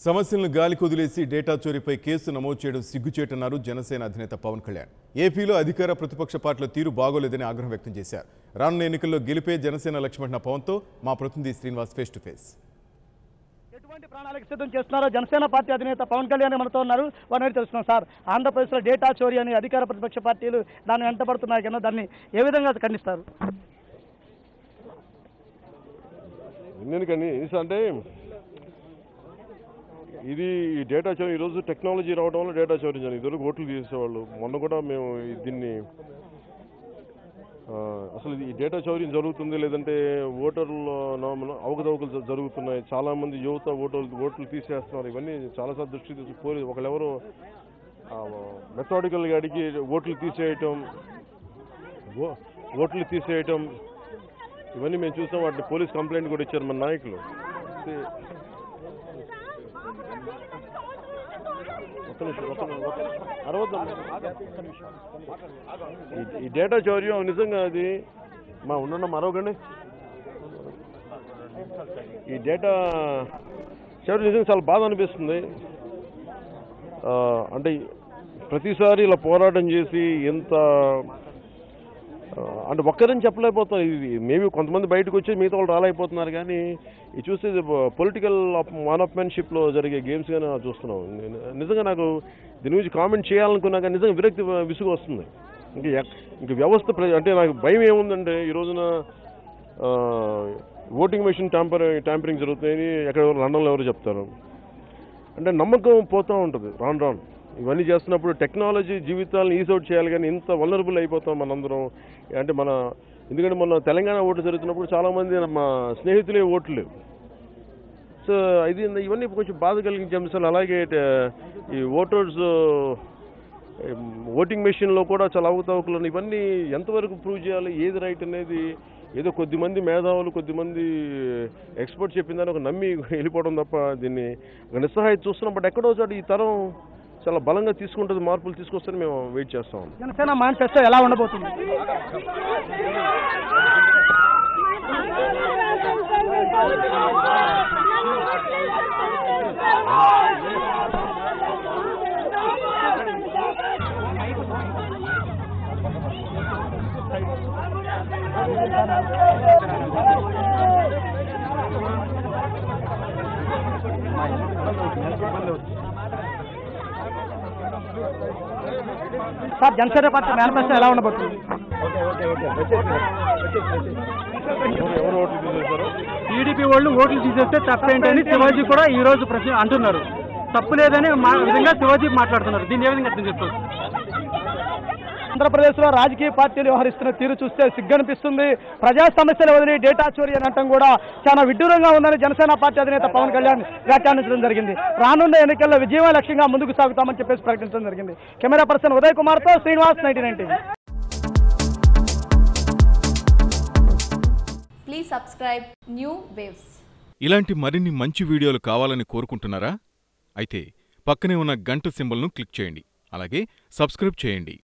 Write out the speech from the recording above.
సమస్యలను గాలికి వదిలేసి డేటా చోరీపై కేసు నమోదు చేయడం సిగ్గుచేటన్నారు జనసేన అధినేత పవన్ కళ్యాణ్. ఏపీలో అధికార ప్రతిపక్ష పార్టీల తీరు బాగోలేదని ఆగ్రహం వ్యక్తం చేశారు. రానున్న ఎన్నికల్లో గెలిపే జనసేన లక్ష్యమంటున్న పవన్తో మా ప్రతినిధి శ్రీనివాస్ ఫేస్ టు ఫేస్. ఎటువంటి ప్రణాళిక సిద్ధం చేస్తున్నారో జనసేన పార్టీ అధినేత పవన్ కళ్యాణ్ మనతో ఉన్నారు. వారిని తెలుస్తున్నాం. సార్, ఆంధ్రప్రదేశ్లో డేటా చోరీ అని అధికార ప్రతిపక్ష పార్టీలు దాన్ని వెంటబడుతున్నాయి కన్నా దాన్ని ఏ విధంగా ఖండిస్తారు? అంటే ఇది ఈ డేటా చోరీ ఈరోజు టెక్నాలజీ రావడం వల్ల డేటా చోరీ జరిగింది. ఇదివరకు ఓట్లు తీసేవాళ్ళు. మొన్న కూడా మేము దీన్ని అసలు ఈ డేటా చోరీ జరుగుతుంది, లేదంటే ఓటర్ల అవకతవకలు జరుగుతున్నాయి, చాలామంది యువత ఓట్లు తీసేస్తున్నారు. ఇవన్నీ చాలాసార్లు దృష్టి తీసి ఒకళ్ళెవరో మెథాడికల్గా అడిగి ఓట్లు తీసేయటం ఇవన్నీ మేము చూసాం. వాటిని పోలీస్ కంప్లైంట్ కూడా ఇచ్చారు మన నాయకులు. ఈ డేటా చౌర్యం నిజంగా అది ఉండడం మరొకండి. ఈ డేటా చౌర్యం నిజంగా చాలా బాధ అనిపిస్తుంది. అంటే ప్రతిసారి ఇలా పోరాటం చేసి ఎంత అంటే ఒక్కరని చెప్పలేకపోతాం. ఇది మేబీ కొంతమంది బయటకు వచ్చి మిగతా వాళ్ళు రాలేకపోతున్నారు, కానీ ఇది చూస్తే పొలిటికల్ మానప్మెన్షిప్లో జరిగే గేమ్స్ గానే చూస్తున్నాం. నిజంగా నాకు దీని గురించి కామెంట్ చేయాలనుకున్నా కానీ నిజంగా విసుగు వస్తుంది. ఇంక వ్యవస్థ అంటే నాకు భయం ఏముందంటే ఈ రోజున ఓటింగ్ మెషిన్ ట్యాంపరింగ్ జరుగుతాయని ఎక్కడ లండన్లో ఎవరు చెప్తారు. అంటే నమ్మకం పోతూ ఉంటుంది రాను. ఇవన్నీ చేస్తున్నప్పుడు టెక్నాలజీ జీవితాలను ఈజౌట్ చేయాలి, కానీ ఇంత వల్నరబుల్ అయిపోతాం మనందరం. అంటే ఎందుకంటే మొన్న తెలంగాణ ఓట్లు జరుగుతున్నప్పుడు చాలామంది మా స్నేహితులే ఓట్లు లేవు. సో ఇవన్నీ కొంచెం బాధ కలిగించే అంశాలు. అలాగే ఈ ఓటింగ్ మెషిన్లో కూడా చాలా అవకతవకలు. ఇవన్నీ ఎంతవరకు ప్రూవ్ చేయాలి, ఏది రైట్ అనేది ఏదో కొద్దిమంది మేధావులు, కొద్దిమంది ఎక్స్పర్ట్స్ చెప్పిందని ఒక నమ్మి వెళ్ళిపోవడం తప్ప దీన్ని నిస్సహాయం చూస్తున్నాం. బట్ ఎక్కడో చోట ఈ తరం చాలా బలంగా తీసుకుంటుంది, మార్పులు తీసుకొస్తారని మేము వెయిట్ చేస్తాం. జనసేన మేనిఫెస్టో ఎలా ఉండబోతుంది? సార్, జనసేన పార్టీ మేనిఫెస్టో ఎలా ఉండబోతుంది? టీడీపీ వాళ్ళు ఓట్లు తీసేస్తే తప్పేంటని శివాజీ కూడా ఈ రోజు ప్రశ్న అంటున్నారు. తప్పు లేదని విధంగా శివాజీ మాట్లాడుతున్నారు. దీన్ని ఏ విధంగా అర్థం చేసుకోవచ్చు? ఆంధ్రప్రదేశ్లో రాజకీయ పార్టీలు వ్యవహరిస్తున్న తీరు చూస్తే సిగ్గనిపిస్తుంది. ప్రజా సమస్యలు వదిలి డేటా చోరీ అనటం కూడా చాలా విడ్డూరంగా ఉందని జనసేన పార్టీ అధినేత పవన్ కళ్యాణ్ వ్యాఖ్యానించడం జరిగింది. రానున్న ఎన్నికల్లో విజయమే లక్ష్యంగా ముందుకు సాగుతామని చెప్పేసి ప్రకటించడం జరిగింది. కెమెరా పర్సన్ ఉదయ్ కుమార్తో Srinivas, 99 TV. Please subscribe New Waves. ఇలాంటి మరిన్ని మంచి వీడియోలు కావాలని కోరుకుంటున్నారా? అయితే పక్కనే ఉన్న గంట సింబల్ను క్లిక్ చేయండి. అలాగే సబ్స్క్రైబ్ చేయండి.